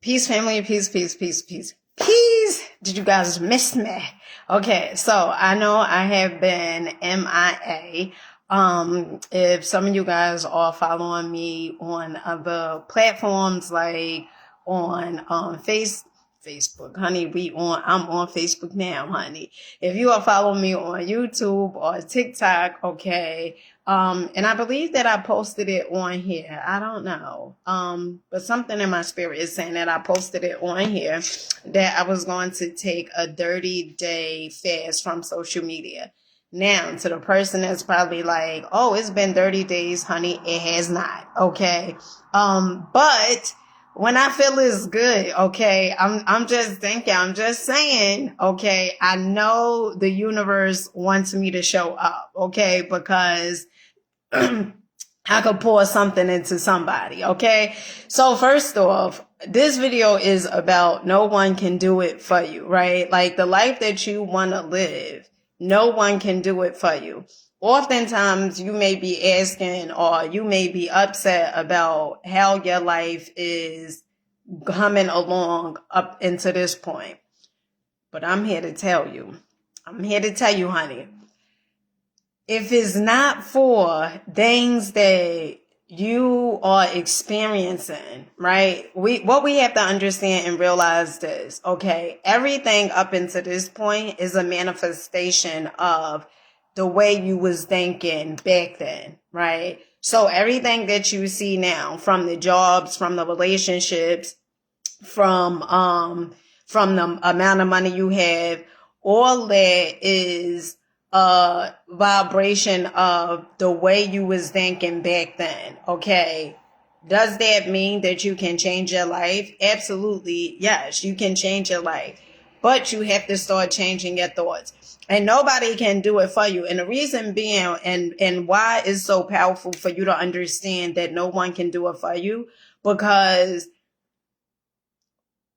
Peace, family, peace, peace, peace, peace, peace. Did you guys miss me? Okay, so I know I have been MIA. If some of you guys are following me on other platforms like on Facebook, honey, I'm on Facebook now, honey. If you are following me on YouTube or TikTok, okay. And I believe that I posted it on here. I don't know. But something in my spirit is saying that I posted it on here that I was going to take a 30-day fast from social media. Now, to the person that's probably like, oh, it's been 30 days, honey. It has not. Okay. But when I feel it's good, okay, I'm just thinking, I'm just saying, okay, I know the universe wants me to show up, okay, because I could pour something into somebody, okay? So first off, this video is about no one can do it for you, right? Like the life that you want to live, no one can do it for you. Oftentimes you may be asking or you may be upset about how your life is coming along up into this point. But I'm here to tell you, honey, if it's not for things that you are experiencing, right? What we have to understand and realize this, okay? Everything up until this point is a manifestation of the way you was thinking back then, right? So everything that you see now, from the jobs, from the relationships, from the amount of money you have, all that is a vibration of the way you was thinking back then, okay? Does that mean that you can change your life? Absolutely, yes, you can change your life. But you have to start changing your thoughts. And nobody can do it for you. And the reason being, and why it's so powerful for you to understand that no one can do it for you, because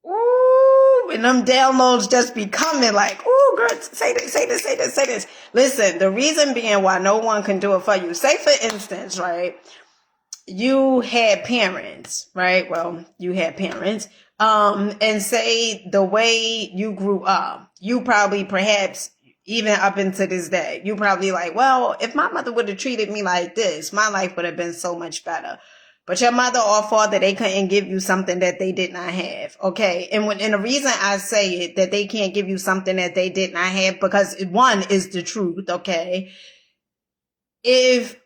ooh, and them downloads just be coming like, ooh, girl, say this. Listen, the reason being why no one can do it for you. Say, for instance, right, you had parents, right? Well, you had parents. And say the way you grew up, you probably perhaps even up into this day, you probably like, well, if my mother would have treated me like this, my life would have been so much better. But your mother or father, they couldn't give you something that they did not have, okay? And the reason I say it, that they can't give you something that they did not have, because one is the truth, okay? If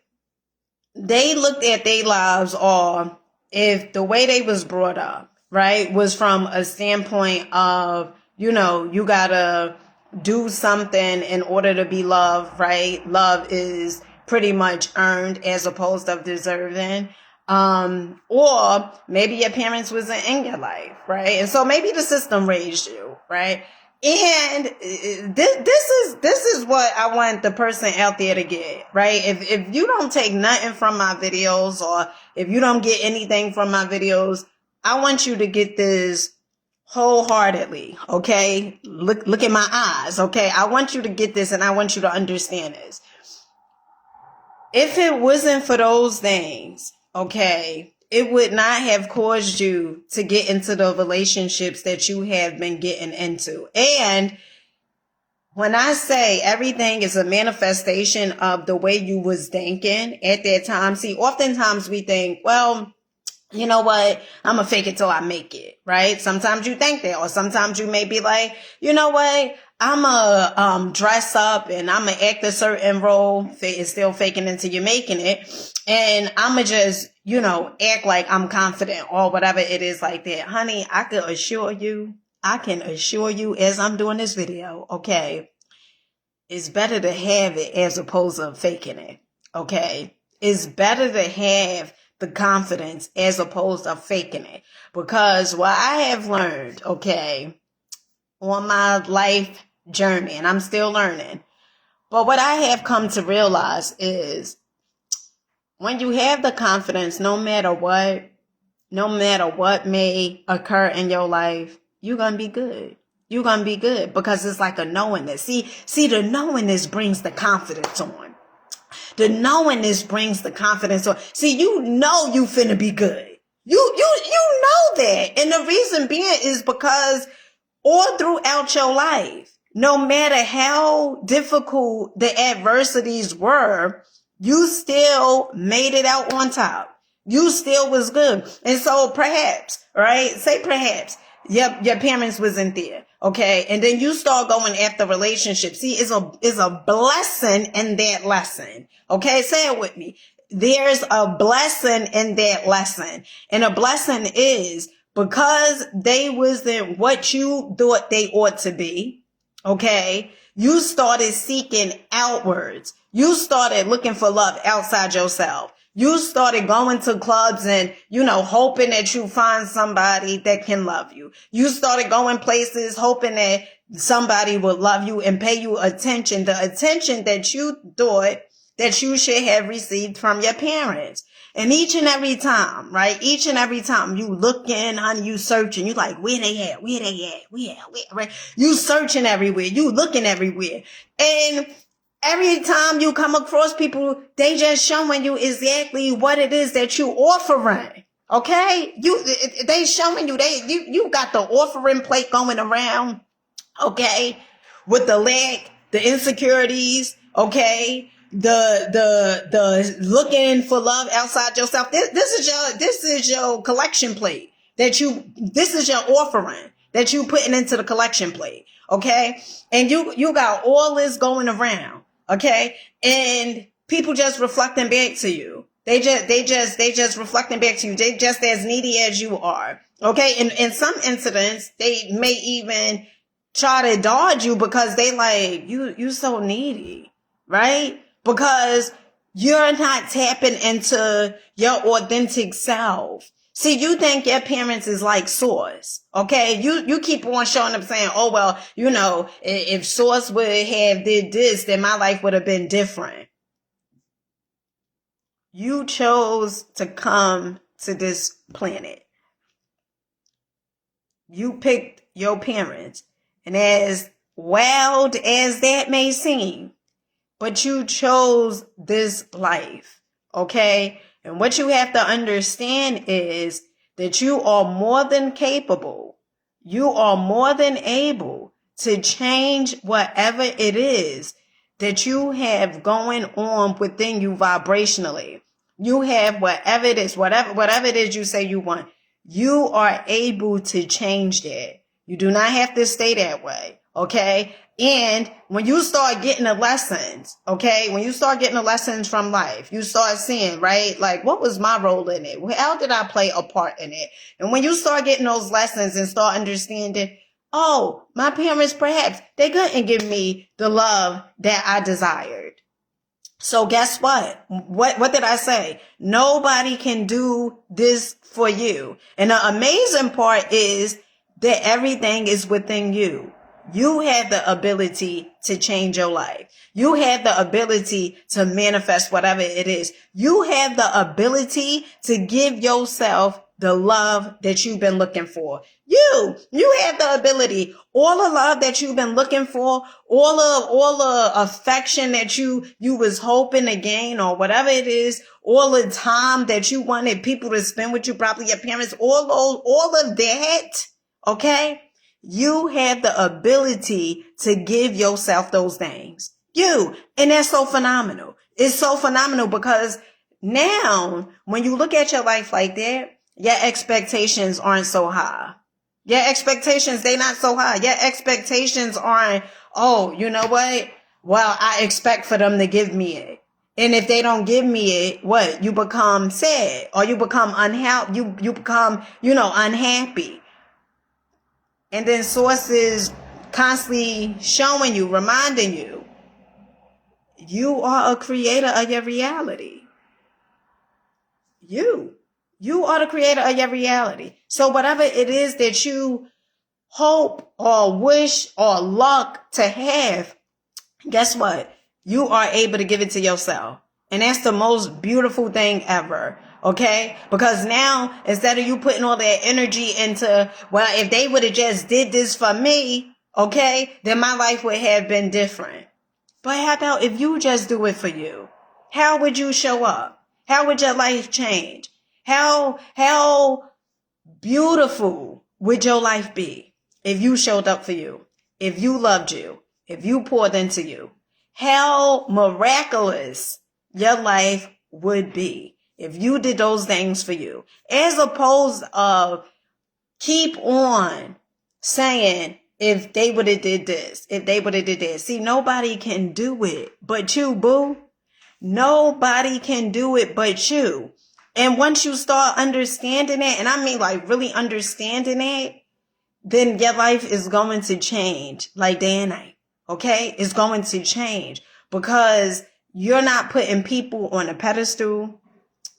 they looked at their lives, or if the way they was brought up, right, was from a standpoint of, you know, you gotta do something in order to be loved, right? Love is pretty much earned as opposed to deserving. Or maybe your parents wasn't in your life, right? And so maybe the system raised you, right? And this is what I want the person out there to get, right? If you don't take nothing from my videos, or if you don't get anything from my videos, I want you to get this wholeheartedly, okay? Look at my eyes, okay? I want you to get this, and I want you to understand this. If it wasn't for those things, okay, it would not have caused you to get into the relationships that you have been getting into. And when I say everything is a manifestation of the way you was thinking at that time, see, oftentimes we think, well, you know what, I'm gonna fake it till I make it, right? Sometimes you think that, or sometimes you may be like, you know what, I'm gonna dress up and I'm gonna act a certain role. It's still faking until you're making it. And I'm gonna just, you know, act like I'm confident or whatever it is like that. Honey, I can assure you as I'm doing this video, okay, it's better to have it as opposed to faking it, okay? It's better to have the confidence as opposed to faking it. Because what I have learned, okay, on my life journey, and I'm still learning, but what I have come to realize is when you have the confidence, no matter what may occur in your life, you're going to be good. You're going to be good, because it's like a knowingness. See, the knowingness brings the confidence on. The knowingness brings the confidence on. See, you know you finna be good. You know that. And the reason being is because all throughout your life, no matter how difficult the adversities were, you still made it out on top. You still was good. And so perhaps, right? Say perhaps your parents wasn't there. Okay. And then you start going after relationships. See, it's a blessing in that lesson. Okay. Say it with me. There's a blessing in that lesson. And a blessing is because they wasn't what you thought they ought to be. Okay. You started seeking outwards. You started looking for love outside yourself. You started going to clubs and, hoping that you find somebody that can love you. You started going places hoping that somebody would love you and pay you attention, the attention that you thought that you should have received from your parents. And each and every time, right? Each and every time you looking, honey, you searching, you like, where they at? Where, right? You searching everywhere. You looking everywhere. And every time you come across people, they just showing you exactly what it is that you offering. Okay? They showing you, you got the offering plate going around. Okay? With the lack, the insecurities, okay? The looking for love outside yourself. This is your collection plate this is your offering that you putting into the collection plate. Okay. And you got all this going around. Okay. And people just reflecting back to you. They just reflecting back to you. They just as needy as you are. Okay. And in some incidents, they may even try to dodge you because they like, you so needy. Right? Because you're not tapping into your authentic self. See, you think your parents is like Source. Okay. You keep on showing up saying, oh, well, if Source would have did this, then my life would have been different. You chose to come to this planet. You picked your parents. And as wild as that may seem, but you chose this life, okay? And what you have to understand is that you are more than capable. You are more than able to change whatever it is that you have going on within you vibrationally. You have whatever it is, whatever it is you say you want. You are able to change that. You do not have to stay that way, okay? And when you start getting the lessons, okay, when you start getting the lessons from life, you start seeing, right, like, what was my role in it? How did I play a part in it? And when you start getting those lessons and start understanding, oh, my parents, perhaps they couldn't give me the love that I desired. So guess what? What did I say? Nobody can do this for you. And the amazing part is that everything is within you. You have the ability to change your life. You have the ability to manifest whatever it is. You have the ability to give yourself the love that you've been looking for. You have the ability, all the love that you've been looking for, all the affection that you was hoping to gain or whatever it is, all the time that you wanted people to spend with you, probably your parents, all of that, okay? You have the ability to give yourself those things. And that's so phenomenal. It's so phenomenal because now when you look at your life like that, your expectations aren't so high. Your expectations, they not so high. Your expectations aren't, oh, you know what? Well, I expect for them to give me it. And if they don't give me it, what? You become sad or you become unhappy. You become, unhappy. And then sources constantly showing you, reminding you, you are a creator of your reality. You are the creator of your reality. So whatever it is that you hope or wish or luck to have, guess what? You are able to give it to yourself. And that's the most beautiful thing ever. Okay? Because now, instead of you putting all that energy into, well, if they would have just did this for me, okay, then my life would have been different. But how about if you just do it for you? How would you show up? How would your life change? How beautiful would your life be if you showed up for you, if you loved you, if you poured into you? How miraculous your life would be if you did those things for you, as opposed of keep on saying, if they would have did this, if they would have did this. See, nobody can do it but you, boo. Nobody can do it but you. And once you start understanding it, and I mean like really understanding it, then your life is going to change like day and night. Okay? It's going to change because you're not putting people on a pedestal.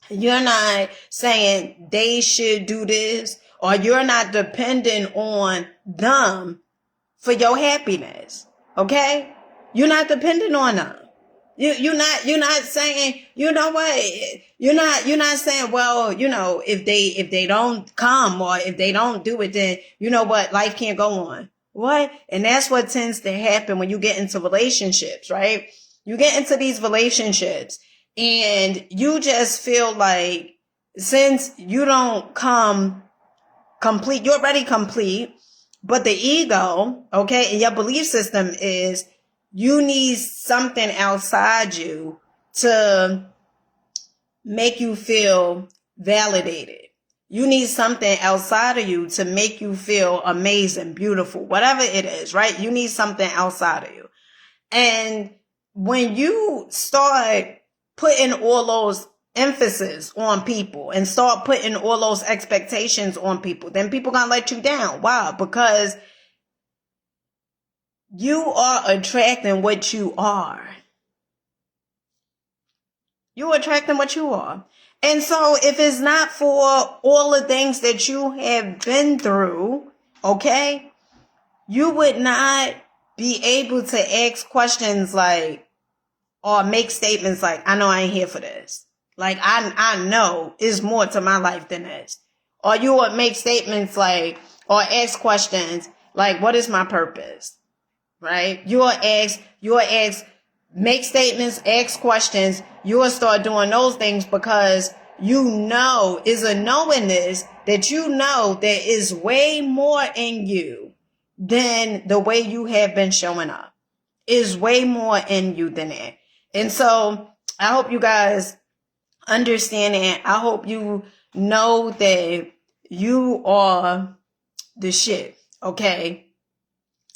You're not saying they should do this, or you're not depending on them for your happiness. Okay? You're not depending on them. You're not saying, you know what? You're not saying, well, you know, if they don't come or if they don't do it, then you know what? Life can't go on. What? And that's what tends to happen when you get into relationships, right? You get into these relationships and you just feel like since you don't come complete, you're already complete, but the ego, okay, and your belief system is you need something outside you to make you feel validated. You need something outside of you to make you feel amazing, beautiful, whatever it is, right? You need something outside of you. And when you start putting all those emphasis on people and start putting all those expectations on people, then people gonna let you down. Why? Because you are attracting what you are. You're attracting what you are. And so if it's not for all the things that you have been through, okay, you would not be able to ask questions like, or make statements like, I know I ain't here for this. Like, I know there's more to my life than this. Or you would make statements like, or ask questions like, what is my purpose? Right? You will ask, make statements, ask questions. You will start doing those things because you know, is a knowingness that you know there is way more in you than the way you have been showing up. Is way more in you than that. And so I hope you guys understand it. I hope you know that you are the shit. Okay?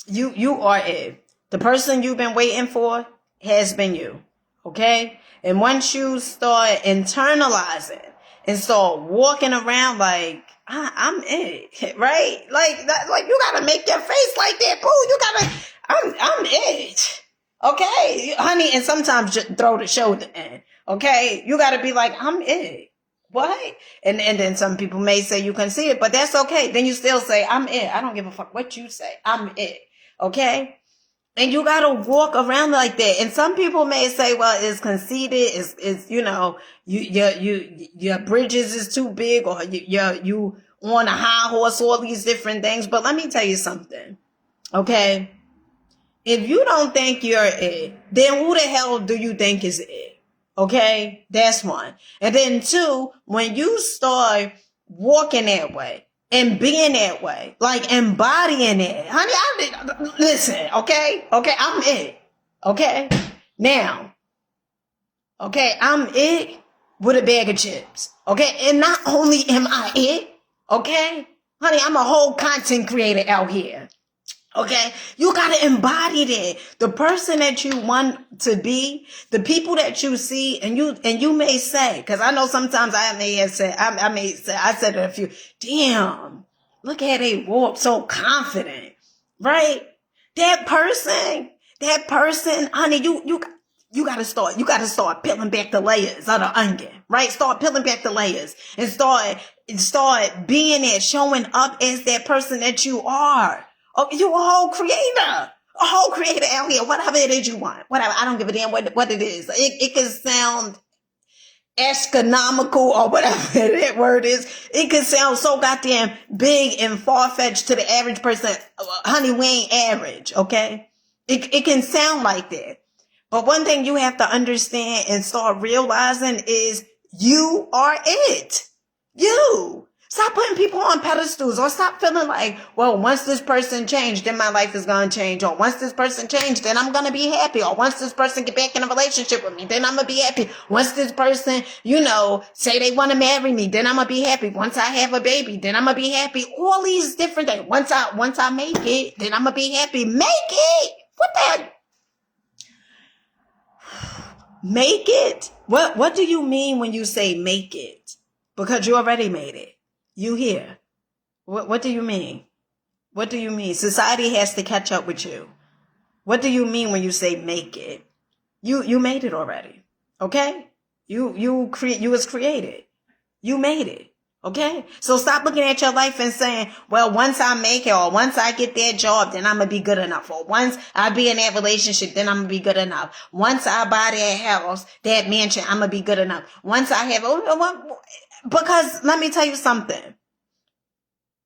You are it. The person you've been waiting for has been you. Okay? And once you start internalizing and start walking around like, I'm it, right? Like you gotta make your face like that, boo. You gotta, I'm it. Okay? Honey, and sometimes just throw the shoulder in. Okay? You gotta be like, I'm it. What? And then some people may say you can see it, but that's okay. Then you still say, I'm it. I don't give a fuck what you say. I'm it. Okay? And you gotta walk around like that. And some people may say, well, it's conceited, it's you know, your bridges is too big, or you on a high horse, all these different things. But let me tell you something. Okay? If you don't think you're it, then who the hell do you think is it? Okay? That's one. And then two, when you start walking that way and being that way, like embodying it, honey, listen, okay? Okay, I'm it. Okay? Now, okay, I'm it with a bag of chips. Okay? And not only am I it, okay? Honey, I'm a whole content creator out here. Okay, you gotta embody that. The person that you want to be, the people that you see, and you may say, because I know sometimes I said it a few. Damn, look at they walk so confident, right? That person, honey, you gotta start peeling back the layers of the onion, right? Start peeling back the layers and start being it, showing up as that person that you are. Oh, you a whole creator out here, whatever it is you want, whatever. I don't give a damn what it is. It can sound astronomical or whatever that word is. It can sound so goddamn big and far-fetched to the average person. Honey, we ain't average, okay? It can sound like that. But one thing you have to understand and start realizing is you are it. You. Stop putting people on pedestals, or stop feeling like, well, once this person changed, then my life is going to change. Or once this person changed, then I'm going to be happy. Or once this person get back in a relationship with me, then I'm going to be happy. Once this person, say they want to marry me, then I'm going to be happy. Once I have a baby, then I'm going to be happy. All these different things. Once I make it, then I'm going to be happy. Make it. What the heck? Make it? What do you mean when you say make it? Because you already made it. You here. What do you mean? What do you mean? Society has to catch up with you. What do you mean when you say make it? You made it already. Okay? You was created. You made it. Okay? So stop looking at your life and saying, well, once I make it, or once I get that job, then I'm going to be good enough. Or once I be in that relationship, then I'm going to be good enough. Once I buy that house, that mansion, I'm going to be good enough. Once I have, because let me tell you something.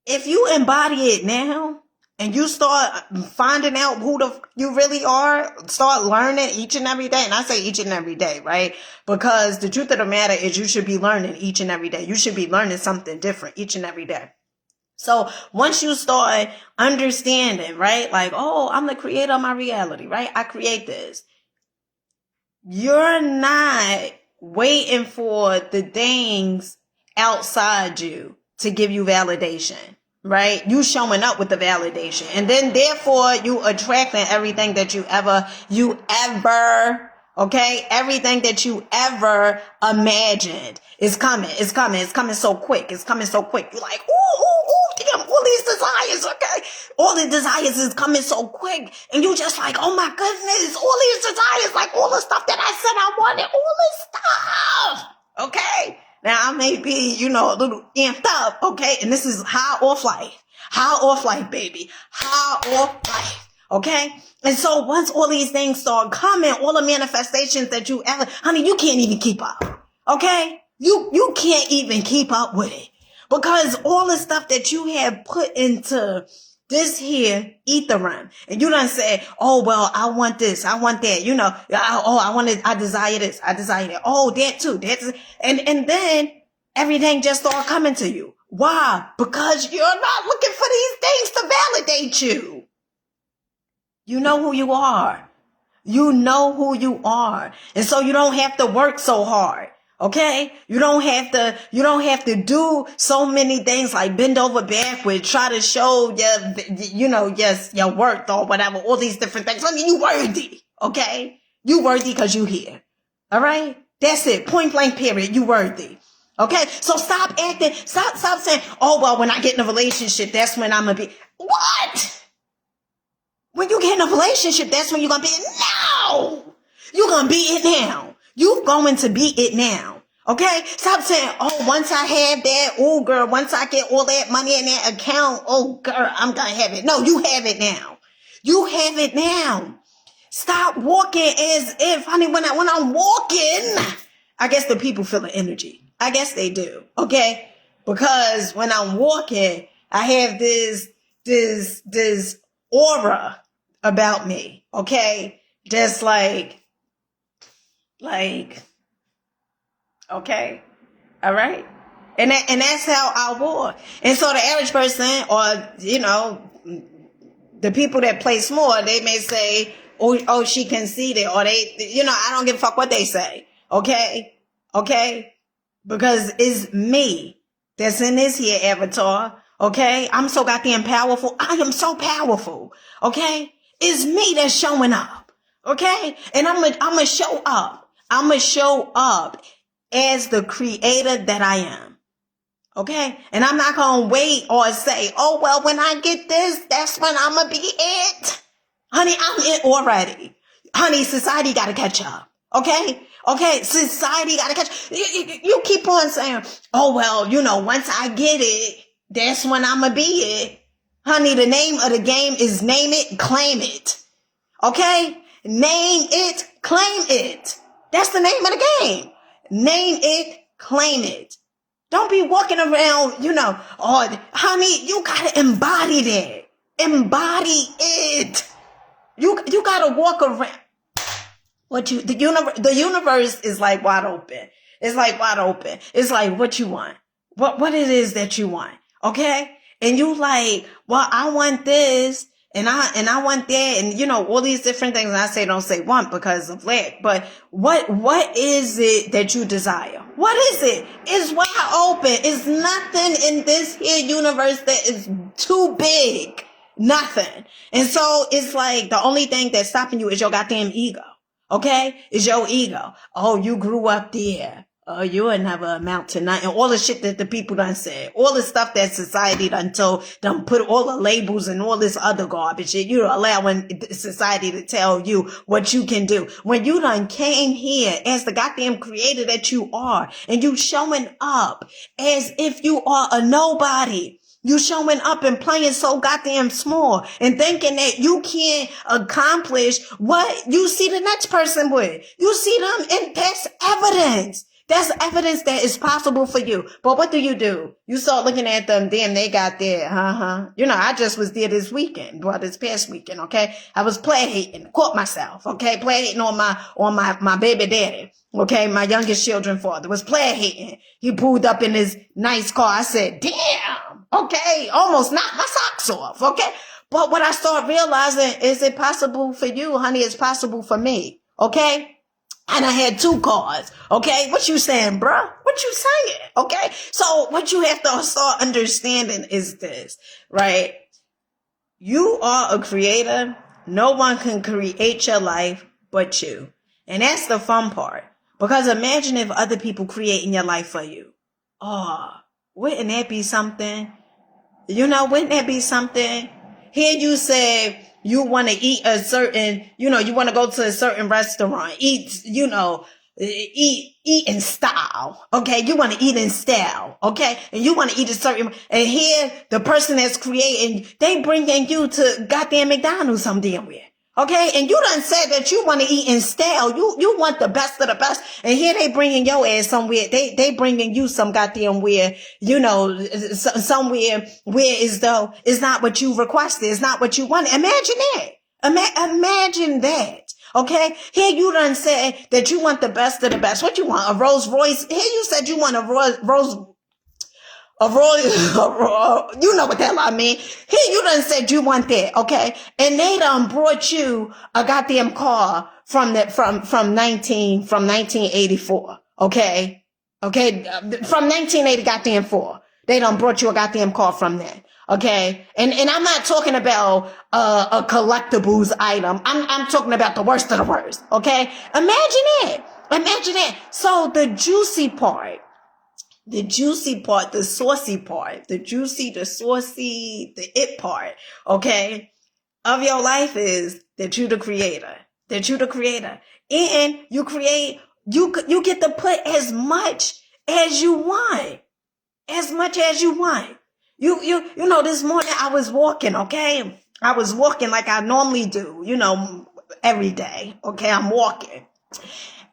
If you embody it now, and you start finding out who you really are, start learning each and every day. And I say each and every day, right? Because the truth of the matter is you should be learning each and every day. You should be learning something different each and every day. So once you start understanding, right? Like, oh, I'm the creator of my reality, right? I create this. You're not waiting for the things outside you to give you validation. Right? You showing up with the validation. And then therefore you attracting everything that you ever, okay? Everything that you ever imagined is coming. It's coming so quick. It's coming so quick. You're like, ooh, damn, all these desires, okay? All the desires is coming so quick. And you just like, oh my goodness, all these desires, like all the stuff that I said I wanted, all this stuff. Okay? Now, I may be, a little amped up, okay? And this is high off life. High off life, baby. High off life, okay? And so once all these things start coming, all the manifestations that you ever, honey, you can't even keep up, okay? You can't even keep up with it. Because all the stuff that you have put into this here ether realm, and you done say, oh, well, I want this, I want that, I desire this, I desire that. Oh, that too, and then everything just start coming to you. Why? Because you're not looking for these things to validate you. You know who you are. You know who you are. And so you don't have to work so hard. Okay? You don't have to do so many things like bend over backwards, try to show your worth or whatever, all these different things. I mean, you worthy. Okay? You worthy because you here. All right? That's it. Point blank period. You worthy. Okay? So stop saying, oh, well, when I get in a relationship, that's when I'm going to be. What? When you get in a relationship, that's when you're going to be. No! You're going to be it now. You're going to be it now. Okay? Stop saying, oh, once I have that, oh, girl, once I get all that money in that account, oh, girl, I'm going to have it. No, you have it now. You have it now. Stop walking as if, honey, when I'm walking, I guess the people feel the energy. I guess they do. Okay? Because when I'm walking, I have this aura about me. Okay? Just like, okay. All right. And that's how I walk. And so the average person, or, the people that play small, they may say, oh, she conceited, or they, I don't give a fuck what they say. Okay. Okay. Because it's me that's in this here avatar. Okay. I'm so goddamn powerful. I am so powerful. Okay. It's me that's showing up. Okay. And I'm gonna show up. I'm gonna show up as the creator that I am. Okay? And I'm not going to wait or say, oh, well, when I get this, that's when I'm going to be it. Honey, I'm it already. Honey, society got to catch up. Okay? Okay? Society got to catch up. You keep on saying, oh, well, once I get it, that's when I'm going to be it. Honey, the name of the game is name it, claim it. Okay? Name it, claim it. That's the name of the game. Name it, claim it. Don't be walking around, oh, honey, you gotta embody that. Embody it. You gotta walk around. The universe is like wide open. It's like wide open. It's like, what you want? what it is that you want. Okay. And you like, well, I want this and I want that. And you know, all these different things. And I say, don't say want because of lack, but what is it that you desire? What is it? It's wide open. It's nothing in this here universe that is too big. Nothing. And so it's like the only thing that's stopping you is your goddamn ego. Okay? It's your ego. Oh, you grew up there. Oh, you would never amount to nothing. All the shit that the people done said. All the stuff that society done told, done put all the labels and all this other garbage shit. You're allowing society to tell you what you can do. When you done came here as the goddamn creator that you are, and you showing up as if you are a nobody. You showing up and playing so goddamn small and thinking that you can't accomplish what you see the next person with. You see them and that's evidence. That's evidence that is possible for you. But what do? You start looking at them, damn, they got there. You know, I just was there this weekend, well, this past weekend, okay? I was play hating, caught myself, okay? Play hating on my baby daddy. Okay, my youngest children's father was play hating. He pulled up in his nice car. I said, damn, okay, almost knocked my socks off, okay? But what I start realizing is it possible for you, honey? It's possible for me, okay? And I had 2 cars, okay? What you saying, bruh? What you saying, okay? So what you have to start understanding is this, right? You are a creator. No one can create your life but you. And that's the fun part. Because imagine if other people creating your life for you. Oh, wouldn't that be something? You know, wouldn't that be something? Here you say you want to eat a certain, you know, you want to go to a certain restaurant, eat, you know, eat in style. Okay. You want to eat in style. Okay. And you want to eat a certain, and here the person that's creating, they bringing you to goddamn McDonald's some damn way. Okay, and you done said that you want to eat in style. You want the best of the best, and here they bringing your ass somewhere. They bringing you some goddamn where, you know, somewhere where is though it's not what you requested. It's not what you wanted. Imagine that. Imagine that. Okay, here you done said that you want the best of the best. What you want? A Rolls Royce? Here you said you want you know what the hell I mean. Here you done said you want that, okay? And they done brought you a goddamn car from 1984, okay? Okay, from 1980 goddamn 4. They done brought you a goddamn car from that. Okay. And I'm not talking about, a collectibles item. I'm talking about the worst of the worst. Okay. Imagine it. Imagine it. So the juicy part, the saucy part, the juicy, the saucy, the it part, okay, of your life is that you're the creator. That you're the creator. And you create, you get to put as much as you want. As much as you want. You know, this morning I was walking, okay? I was walking like I normally do, you know, every day. Okay, I'm walking.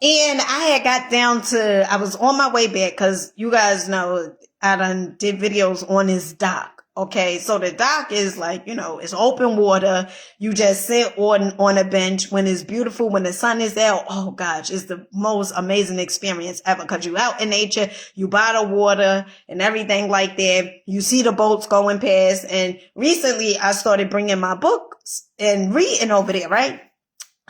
And I had got down to, I was on my way back because you guys know I done did videos on this dock. Okay, so the dock is like, you know, it's open water. You just sit on a bench when it's beautiful, when the sun is out. Oh gosh, it's the most amazing experience ever because you out in nature, you buy the water and everything like that. You see the boats going past. And recently I started bringing my books and reading over there, right?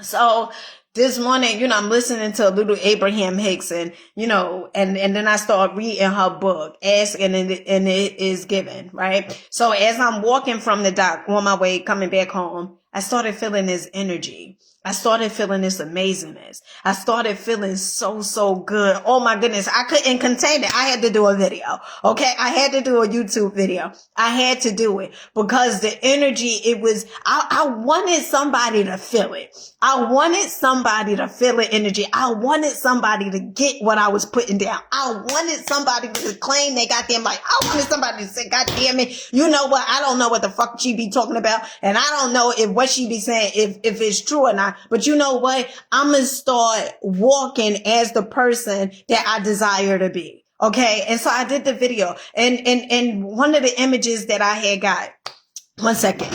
So this morning, you know, I'm listening to a little Abraham Hicks and, you know, and then I start reading her book, Ask and it is given, right? So as I'm walking from the dock on my way, coming back home, I started feeling this energy. I started feeling this amazingness. I started feeling so good. Oh my goodness. I couldn't contain it. I had to do a video. Okay. I had to do a YouTube video. I had to do it because the energy, it was, I wanted somebody to feel it. I wanted somebody to feel the energy. I wanted somebody to get what I was putting down. I wanted somebody to claim they got them. Like, I wanted somebody to say, God damn it. You know what? I don't know what the fuck she be talking about. And I don't know if what she be saying, if it's true or not. But you know what? I'm going to start walking as the person that I desire to be. Okay. And so I did the video and one of the images that I had got, 1 second.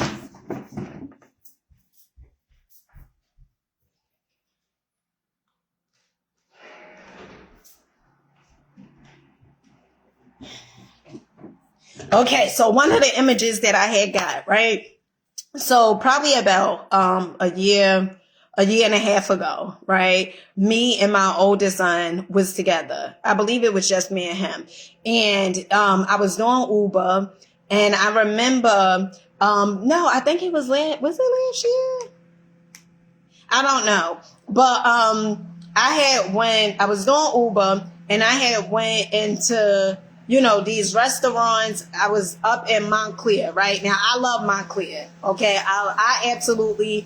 Okay, so one of the images that I had got, right? So probably about a year and a half ago, right? Me and my oldest son was together. I believe it was just me and him. And I was doing Uber, and I remember no, I think it was was it last year? I don't know. But I had when I was doing Uber, and I had went into, these restaurants. I was up in Montclair, right? Now I love Montclair. Okay. I absolutely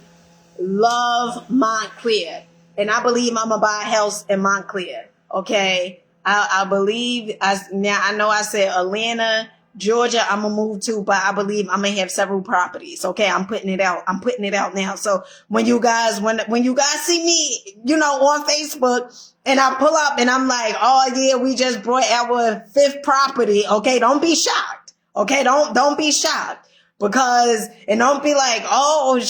love Montclair. And I believe I'm gonna buy a house in Montclair. Okay. I believe now I know I said Atlanta, Georgia, I'm gonna move to, but I believe I'm gonna have several properties. Okay, I'm putting it out. I'm putting it out now. So when you guys see me, on Facebook, and I pull up and I'm like, oh yeah, we just bought our 5th property. Okay, don't be shocked. Okay, don't be shocked. And don't be like, oh,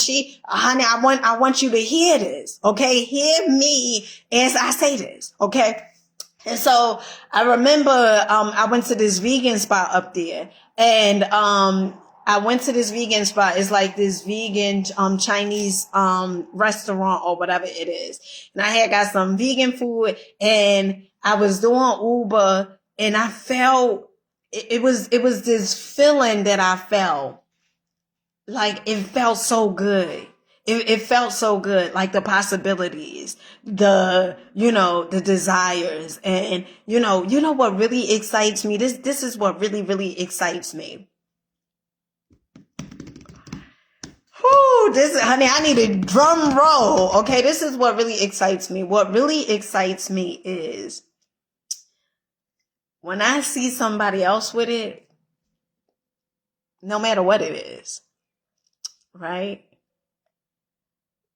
honey, I want you to hear this. Okay, hear me as I say this. Okay. And so I remember, I went to this vegan spot up there, and, I went to this vegan spot. It's like this vegan, Chinese, restaurant or whatever it is. And I had got some vegan food, and I was doing Uber, and I felt, it was this feeling that I felt. Like, it felt so good. It felt so good, like the possibilities, the desires. And, what really excites me? This is what really, really excites me. Whoo, honey, I need a drum roll. Okay, this is what really excites me. What really excites me is when I see somebody else with it, no matter what it is, right?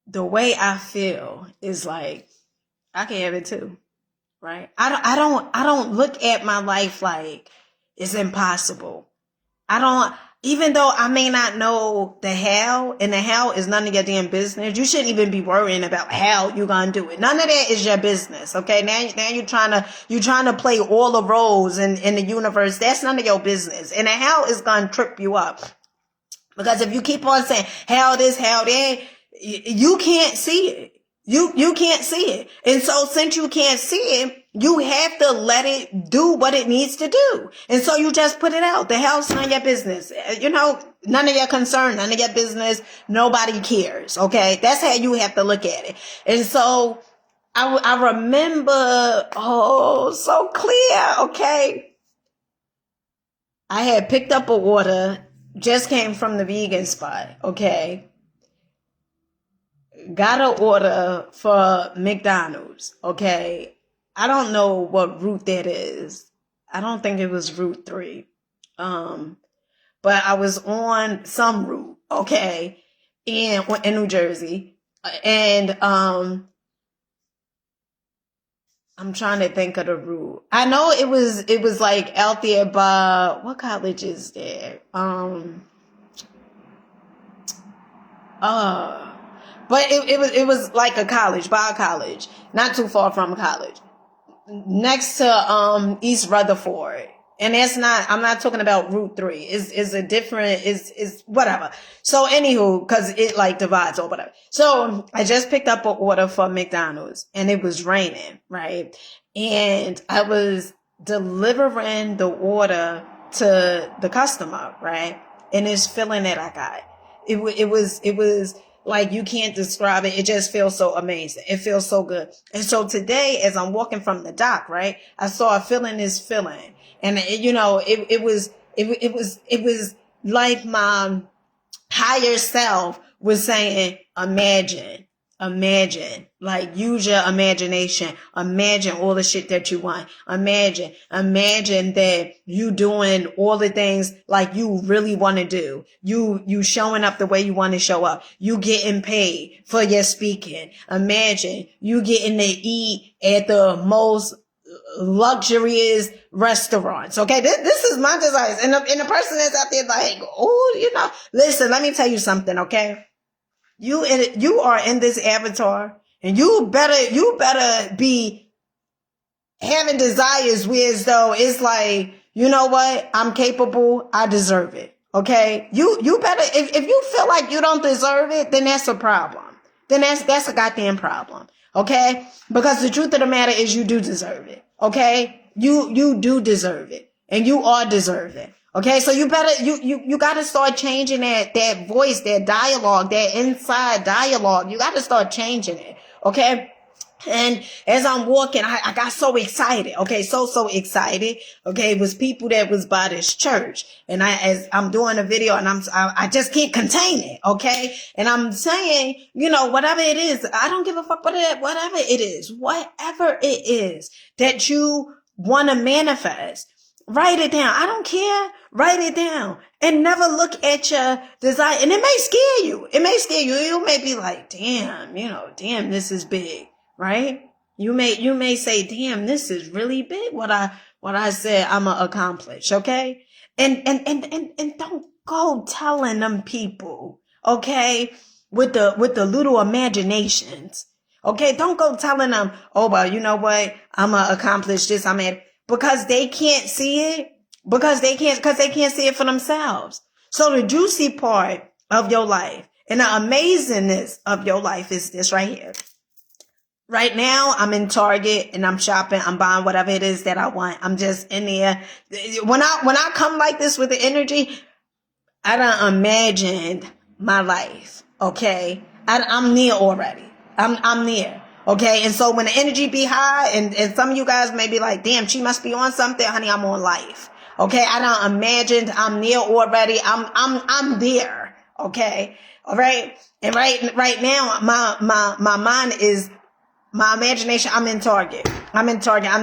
The way I feel is like, I can have it too, right? I don't look at my life like it's impossible. Even though I may not know the how, and the how is none of your damn business. You shouldn't even be worrying about how you're gonna do it. None of that is your business, okay? Now you're trying to play all the roles in the universe. That's none of your business. And the how is gonna trip you up. Because if you keep on saying how this, how that, you can't see it. You can't see it. And so since you can't see it, you have to let it do what it needs to do. And so you just put it out. The hell's none of your business. None of your concern, none of your business. Nobody cares. Okay. That's how you have to look at it. And so I remember, so clear. Okay. I had picked up a order, just came from the vegan spot. Okay. Got an order for McDonald's, okay? I don't know what route that is. I don't think it was Route 3. But I was on some route, okay, in New Jersey. And I'm trying to think of the route. I know it was like out there by, what college is there? But it was like a college, by a college, not too far from a college, next to East Rutherford. And I'm not talking about Route 3. Is a different, is whatever. So anywho, cause it like divides or whatever. So I just picked up an order for McDonald's, and it was raining, right? And I was delivering the order to the customer, right? And this feeling that I got, it was like, you can't describe it. It just feels so amazing. It feels so good. And so today, as I'm walking from the dock, right, I started feeling this feeling. And it was like my higher self was saying, imagine, like, use your imagination. Imagine all the shit that you want. Imagine that you doing all the things like you really want to do. You showing up the way you want to show up. You getting paid for your speaking. Imagine you getting to eat at the most luxurious restaurants. Okay, this is my desires. And the person that's out there like, oh, listen, let me tell you something. Okay, you are in this avatar, and you better be having desires where as though it's like you know what? I'm capable. I deserve it. Okay? You better, if you feel like you don't deserve it, then that's a problem. Then that's a goddamn problem. Okay? Because the truth of the matter is you do deserve it. Okay? You do deserve it. And you are deserving. Okay? So you better, you gotta start changing that voice, that dialogue, that inside dialogue. You gotta start changing it. Okay? And as I'm walking, I got so excited. Okay. So excited. Okay. It was people that was by this church. And as I'm doing a video and I just can't contain it. Okay. And I'm saying, whatever it is, I don't give a fuck whatever it is that you want to manifest. Write it down. I don't care. Write it down and never look at your desire. And it may scare you. You may be like, damn, this is big. Right? You may say, damn, this is really big. What I said I'm gonna accomplish. Okay. And don't go telling them people, okay, with the little imaginations. Okay. Don't go telling them, oh, well, you know what? I'm gonna accomplish this. Because they can't see it. Because they can't see it for themselves. So the juicy part of your life and the amazingness of your life is this right here. Right now, I'm in Target and I'm shopping. I'm buying whatever it is that I want. I'm just in there. When I come like this with the energy, I done imagined my life. Okay. I'm near already. I'm near. Okay. And so when the energy be high and some of you guys may be like, damn, she must be on something. Honey, I'm on life. Okay. I done imagined I'm near already. I'm there. Okay. All right. And right now, my mind is, my imagination, I'm in Target. I'm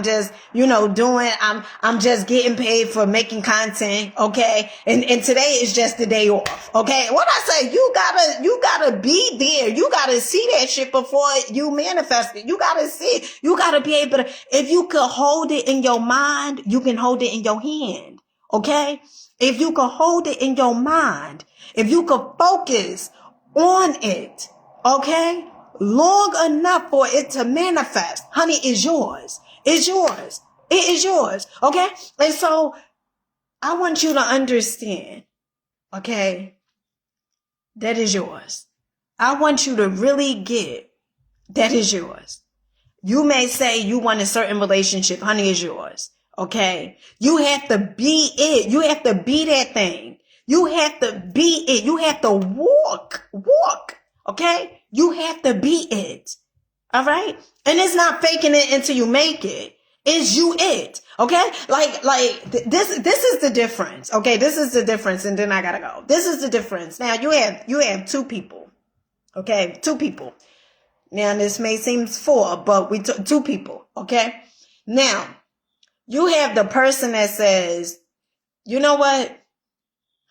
just, I'm just getting paid for making content. Okay. And today is just the day off. Okay. What I say, you gotta be there. You gotta see that shit before you manifest it. You gotta see it. You gotta be able to, if you could hold it in your mind, you can hold it in your hand. Okay. If you could hold it in your mind, if you could focus on it. Okay. Long enough for it to manifest. Honey, it's yours. It's yours. It is yours. Okay? And so I want you to understand, okay, that is yours. I want you to really get that is yours. You may say you want a certain relationship. Honey, is yours. Okay? You have to be it. You have to be that thing. You have to be it. You have to walk. Okay? You have to be it. All right? And it's not faking it until you make it. It's you it. Okay? This is the difference. Okay? This is the difference. And then I gotta go. This is the difference. Now you have two people. Okay? Two people. Now this may seem four, but we took two people. Okay? Now you have the person that says, you know what?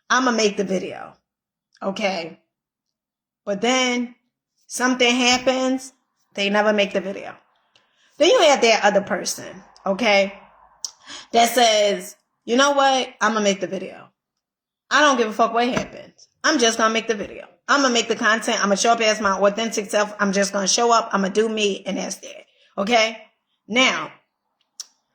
I'm gonna make the video. Okay? But then something happens, they never make the video. Then you have that other person, okay, that says, you know what? I'm going to make the video. I don't give a fuck what happens. I'm just going to make the video. I'm going to make the content. I'm going to show up as my authentic self. I'm just going to show up. I'm going to do me, and that's that. Okay? Now,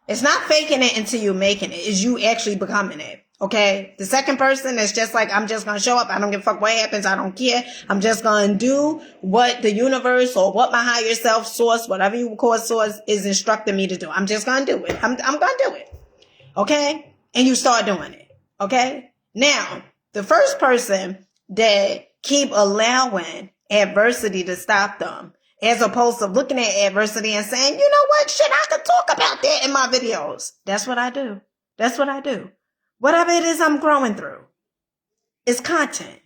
it's not faking it until you're making it. It's you actually becoming it. Okay? The second person is just like, I'm just going to show up. I don't give a fuck what happens. I don't care. I'm just going to do what the universe or what my higher self source, whatever you call source, is instructing me to do. I'm just going to do it. I'm going to do it. Okay? And you start doing it. Okay? Now, the first person that keep allowing adversity to stop them, as opposed to looking at adversity and saying, you know what, shit, I could talk about that in my videos. That's what I do. That's what I do. Whatever it is I'm growing through, it's content.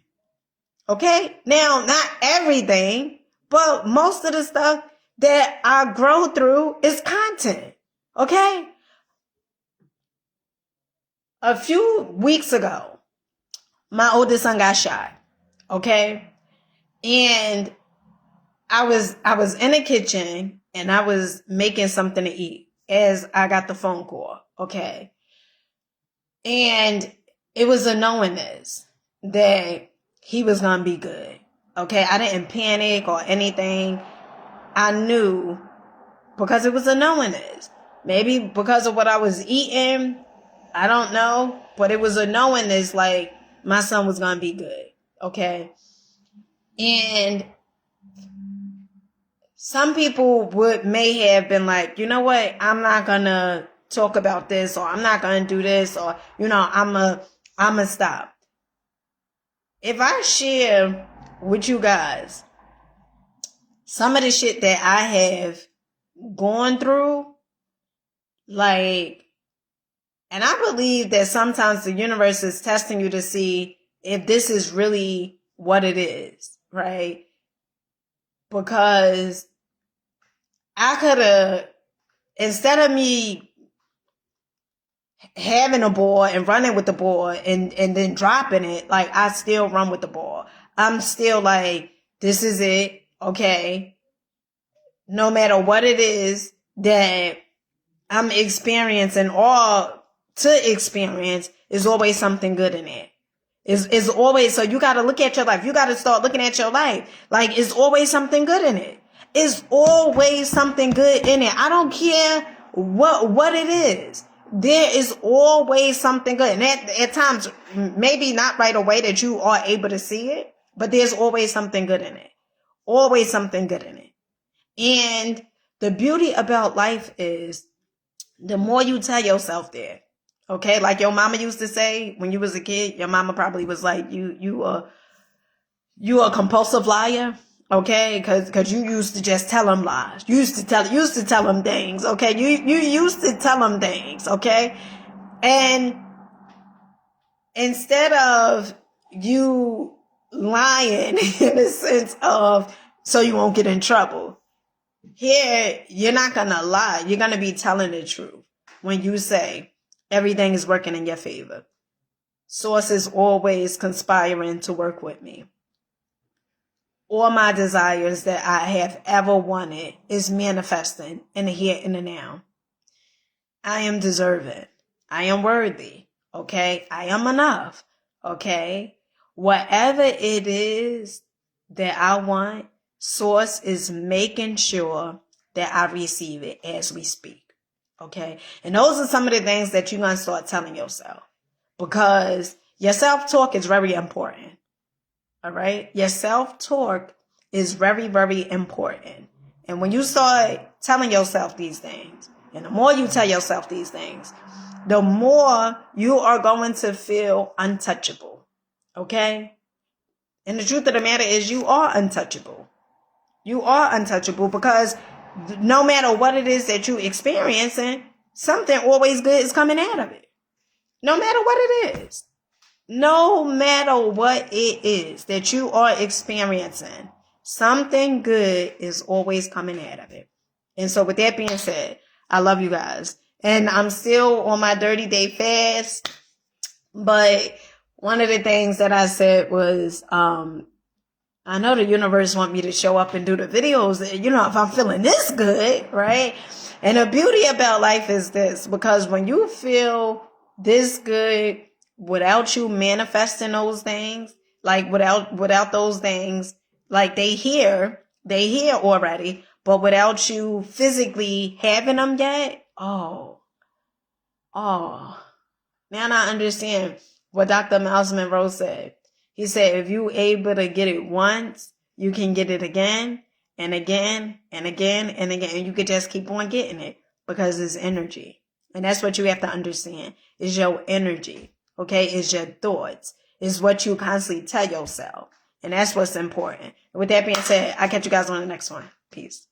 Okay? Now, not everything, but most of the stuff that I grow through is content. Okay? A few weeks ago, my oldest son got shot. Okay? And I was in the kitchen and I was making something to eat as I got the phone call. Okay? And it was a knowingness that he was going to be good. Okay? I didn't panic or anything. I knew because it was a knowingness. Maybe because of what I was eating, I don't know, but it was a knowing is like my son was going to be good. Okay. And some people may have been like, you know what? I'm not going to talk about this, or I'm not going to do this, or, I'm a stop. If I share with you guys some of the shit that I have gone through, like, and I believe that sometimes the universe is testing you to see if this is really what it is, right? Because I could have, instead of me having a ball and running with the ball and then dropping it, like, I still run with the ball. I'm still like, this is it, okay? No matter what it is that I'm experiencing, or to experience, is always something good in it. Is always, so you got to look at your life. You got to start looking at your life. Like, it's always something good in it. It's always something good in it. I don't care what it is. There is always something good. And at times, maybe not right away that you are able to see it, but there's always something good in it. Always something good in it. And the beauty about life is, the more you tell yourself that, okay, like your mama used to say when you was a kid, your mama probably was like, you a compulsive liar, okay, because you used to just tell them lies. You used to tell them things, okay. You used to tell them things, okay. And instead of you lying in a sense of so you won't get in trouble, here, you're not going to lie. You're going to be telling the truth when you say everything is working in your favor. Source is always conspiring to work with me. All my desires that I have ever wanted is manifesting in the here and the now. I am deserving. I am worthy. Okay? I am enough. Okay? Whatever it is that I want, Source is making sure that I receive it as we speak. Okay? And those are some of the things that you're going to start telling yourself, because your self-talk is very important. All right? Your self-talk is very, very important. And when you start telling yourself these things, and the more you tell yourself these things, the more you are going to feel untouchable. Okay? And the truth of the matter is, you are untouchable. You are untouchable, because no matter what it is that you're experiencing, something always good is coming out of it. No matter what it is. No matter what it is that you are experiencing, something good is always coming out of it. And so with that being said, I love you guys. And I'm still on my 30-day fast. But one of the things that I said was, I know the universe want me to show up and do the videos, if I'm feeling this good, right? And the beauty about life is this, because when you feel this good without you manifesting those things, like without those things, like they here already, but without you physically having them yet, oh, now I understand what Dr. Miles Monroe said. He said, if you able to get it once, you can get it again and again and again and again. And you could just keep on getting it, because it's energy. And that's what you have to understand, is your energy. Okay? It's your thoughts. It's what you constantly tell yourself. And that's what's important. And with that being said, I'll catch you guys on the next one. Peace.